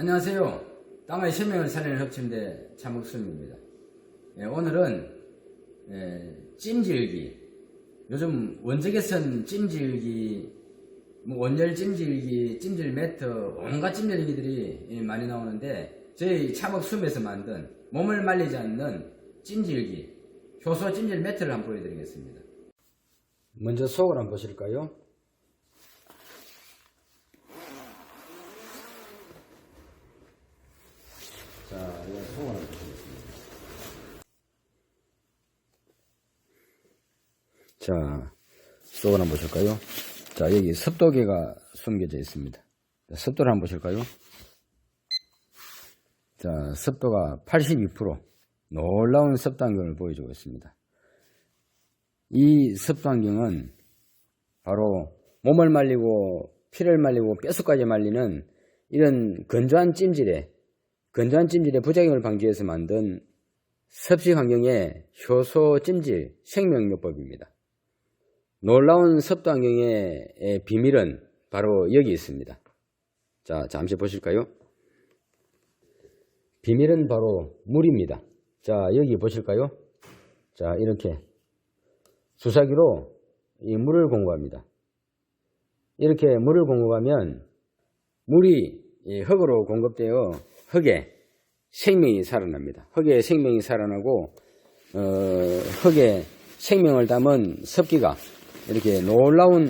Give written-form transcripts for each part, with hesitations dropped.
안녕하세요. 땅의 생명을 살리는 흡침대 차목수입니다. 오늘은 찜질기, 요즘 원적외선 찜질기, 원열 찜질기, 찜질 매트, 온갖 찜질기들이 많이 나오는데 저희 차목수에서 만든 몸을 말리지 않는 찜질기, 효소 찜질 매트를 한번 보여드리겠습니다. 먼저 속을 한번 보실까요? 자, 이거 속을 한번 보시겠습니다. 자, 속을 한번 보실까요? 자, 여기 습도계가 숨겨져 있습니다. 자, 습도를 한번 보실까요? 자, 습도가 82%, 놀라운 습도 환경을 보여주고 있습니다. 이 습도 환경은 바로 몸을 말리고 피를 말리고 뼛속까지 말리는 이런 건조한 찜질의 부작용을 방지해서 만든 습식 환경의 효소 찜질 생명요법입니다. 놀라운 습도 환경의 비밀은 바로 여기 있습니다. 자, 잠시 보실까요? 비밀은 바로 물입니다. 자, 여기 보실까요? 자, 이렇게 주사기로 이 물을 공급합니다. 이렇게 물을 공급하면 물이 흙으로 공급되어 흙에 생명이 살아납니다. 흙에 생명이 살아나고 흙에 생명을 담은 습기가 이렇게 놀라운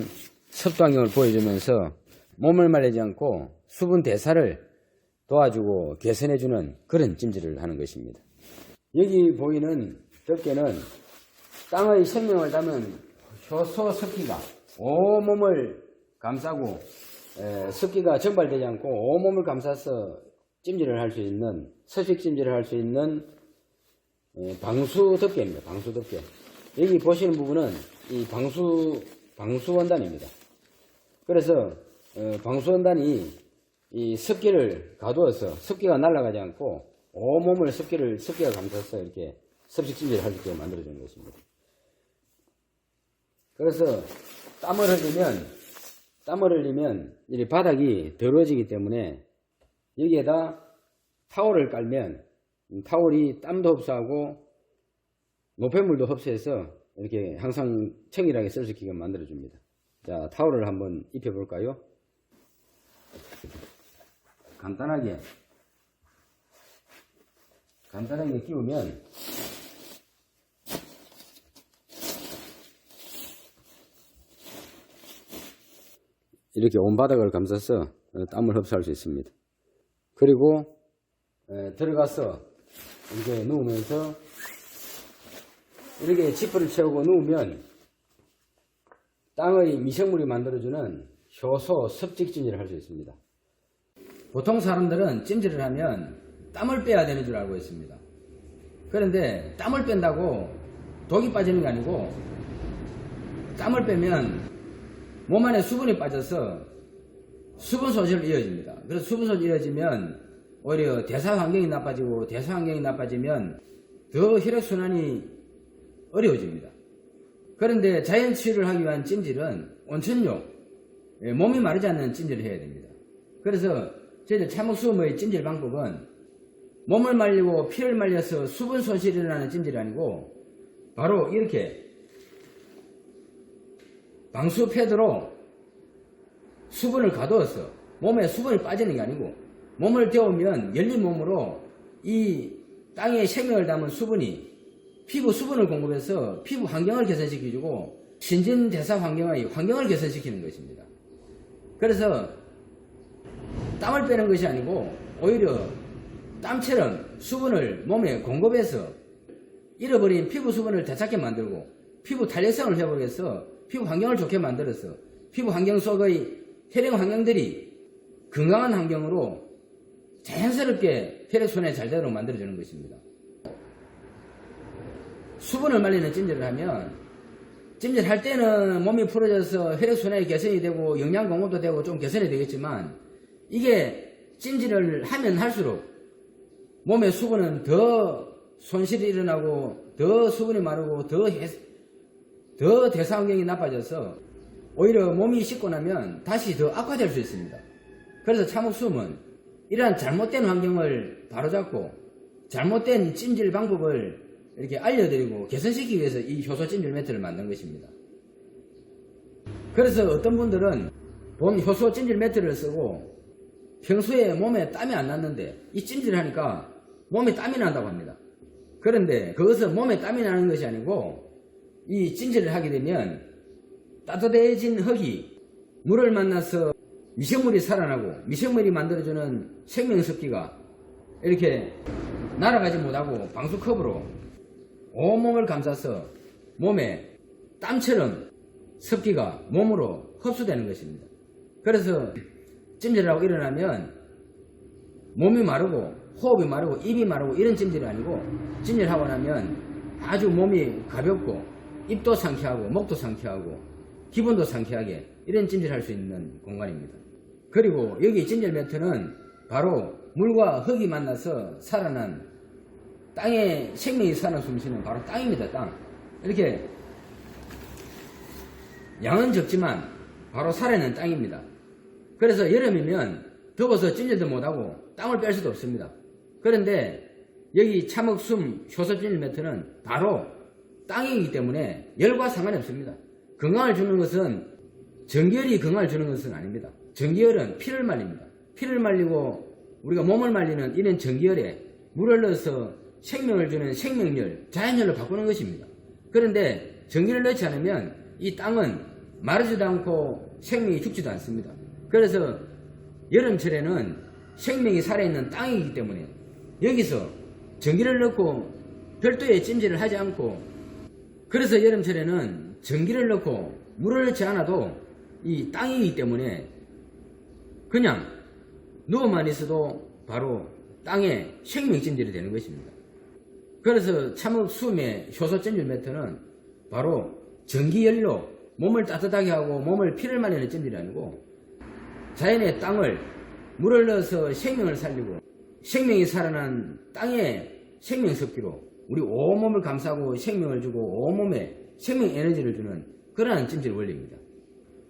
습도 환경을 보여주면서 몸을 말리지 않고 수분 대사를 도와주고 개선해주는 그런 찜질을 하는 것입니다. 여기 보이는 덮개는 땅의 생명을 담은 효소 습기가 온몸을 감싸고 습기가 증발되지 않고 온몸을 감싸서 찜질을 할 수 있는, 습식 찜질을 할 수 있는 방수 덮개입니다. 방수 덮개. 여기 보시는 부분은 이 방수원단입니다. 그래서 방수원단이 이 습기를 가두어서 습기가 날아가지 않고 온몸을 습기가 감싸서 이렇게 습식 찜질을 할 수 있게 만들어주는 것입니다. 그래서 땀을 흘리면 이 바닥이 더러워지기 때문에 여기에다 타올을 깔면 타올이 땀도 흡수하고 노폐물도 흡수해서 이렇게 항상 청결하게 쓸 수 있게 만들어줍니다. 자, 타올을 한번 입혀볼까요? 간단하게 끼우면 이렇게 온 바닥을 감싸서 땀을 흡수할 수 있습니다. 그리고 들어가서 이렇게 누우면서 이렇게 지퍼를 채우고 누우면 땅의 미생물이 만들어주는 효소 습식 찜질을 할 수 있습니다. 보통 사람들은 찜질을 하면 땀을 빼야 되는 줄 알고 있습니다. 그런데 땀을 뺀다고 독이 빠지는 게 아니고 땀을 빼면 몸 안에 수분이 빠져서 수분 소실로 이어집니다. 그래서 수분 소실이 이어지면 오히려 대사 환경이 나빠지고 대사 환경이 나빠지면 더 혈액순환이 어려워집니다. 그런데 자연 치유를 하기 위한 찜질은 온천용, 몸이 마르지 않는 찜질을 해야 됩니다. 그래서 저희들 차목수음의 찜질 방법은 몸을 말리고 피를 말려서 수분 손실이 일어나는 찜질이 아니고 바로 이렇게 방수 패드로 수분을 가두어서 몸에 수분이 빠지는 게 아니고 몸을 데우면 열린 몸으로 이 땅에 생명을 담은 수분이 피부 수분을 공급해서 피부 환경을 개선시켜주고 신진대사 환경을 개선시키는 것입니다. 그래서 땀을 빼는 것이 아니고 오히려 땀처럼 수분을 몸에 공급해서 잃어버린 피부 수분을 되찾게 만들고 피부 탄력성을 회복해서 피부 환경을 좋게 만들어서 피부 환경 속의 혈액 환경들이 건강한 환경으로 자연스럽게 혈액순환이 잘 되도록 만들어주는 것입니다. 수분을 말리는 찜질을 하면 찜질할 때는 몸이 풀어져서 혈액순환이 개선이 되고 영양 공급도 되고 좀 개선이 되겠지만 이게 찜질을 하면 할수록 몸의 수분은 더 손실이 일어나고 더 수분이 마르고 더 대사 환경이 나빠져서 오히려 몸이 씻고 나면 다시 더 악화될 수 있습니다. 그래서 차목수음은 이러한 잘못된 환경을 바로잡고 잘못된 찜질 방법을 이렇게 알려드리고 개선시키기 위해서 이 효소 찜질 매트를 만든 것입니다. 그래서 어떤 분들은 본 효소 찜질 매트를 쓰고 평소에 몸에 땀이 안 났는데 이 찜질을 하니까 몸에 땀이 난다고 합니다. 그런데 그것은 몸에 땀이 나는 것이 아니고 이 찜질을 하게 되면 따뜻해진 흙이 물을 만나서 미생물이 살아나고 미생물이 만들어주는 생명습기가 이렇게 날아가지 못하고 방수컵으로 온몸을 감싸서 몸에 땀처럼 습기가 몸으로 흡수되는 것입니다. 그래서 찜질을 하고 일어나면 몸이 마르고 호흡이 마르고 입이 마르고 이런 찜질이 아니고 찜질을 하고 나면 아주 몸이 가볍고 입도 상쾌하고 목도 상쾌하고 기분도 상쾌하게 이런 찜질을 할 수 있는 공간입니다. 그리고 여기 찜질 매트는 바로 물과 흙이 만나서 살아난 땅에 생명이 살아 숨쉬는 바로 땅입니다. 땅. 이렇게 양은 적지만 바로 살아있는 땅입니다. 그래서 여름이면 더워서 찜질도 못하고 땀을 뺄 수도 없습니다. 그런데 여기 참흑숨 효소 찜질 매트는 바로 땅이기 때문에 열과 상관이 없습니다. 건강을 주는 것은 전기열이 건강을 주는 것은 아닙니다. 전기열은 피를 말립니다. 피를 말리고 우리가 몸을 말리는 이런 전기열에 물을 넣어서 생명을 주는 생명열, 자연열로 바꾸는 것입니다. 그런데 전기를 넣지 않으면 이 땅은 마르지도 않고 생명이 죽지도 않습니다. 그래서 여름철에는 생명이 살아있는 땅이기 때문에 여기서 전기를 넣고 별도의 찜질을 하지 않고, 그래서 여름철에는 전기를 넣고 물을 넣지 않아도 이 땅이기 때문에 그냥 누워만 있어도 바로 땅에 생명 찜질이 되는 것입니다. 그래서 참흑수음의 효소 찜질 매트는 바로 전기열로 몸을 따뜻하게 하고 몸을 피를 말리는 찜질이 아니고 자연의 땅을 물을 넣어서 생명을 살리고 생명이 살아난 땅의 생명습기로 우리 온몸을 감싸고 생명을 주고 온몸에 생명 에너지를 주는 그러한 찜질 원리입니다.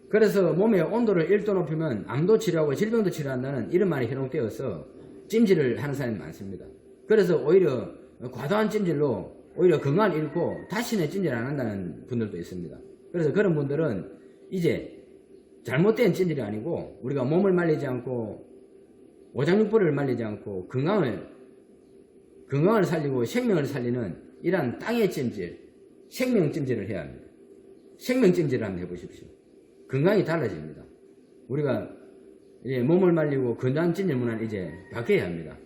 그래서 몸의 온도를 1도 높이면 암도 치료하고 질병도 치료한다는 이런 말이 현혹되어서 찜질을 하는 사람이 많습니다. 그래서 오히려 과도한 찜질로 오히려 건강을 잃고 다시는 찜질 안 한다는 분들도 있습니다. 그래서 그런 분들은 이제 잘못된 찜질이 아니고 우리가 몸을 말리지 않고 오장육부를 말리지 않고 건강을 살리고 생명을 살리는 이러한 땅의 찜질, 생명 찜질을 해야 합니다. 생명 찜질을 한번 해보십시오. 건강이 달라집니다. 우리가 이제 몸을 말리고 건강한 찜질 문화는 이제 바뀌어야 합니다.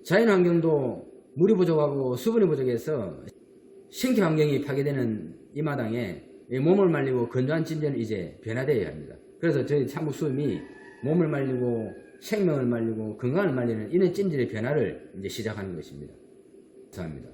자연환경도 물이 부족하고 수분이 부족해서 생태 환경이 파괴되는 이 마당에 몸을 말리고 건조한 찜질은 이제 변화되어야 합니다. 그래서 저희 참흑수음이 몸을 말리고 생명을 말리고 건강을 말리는 이런 찜질의 변화를 이제 시작하는 것입니다. 감사합니다.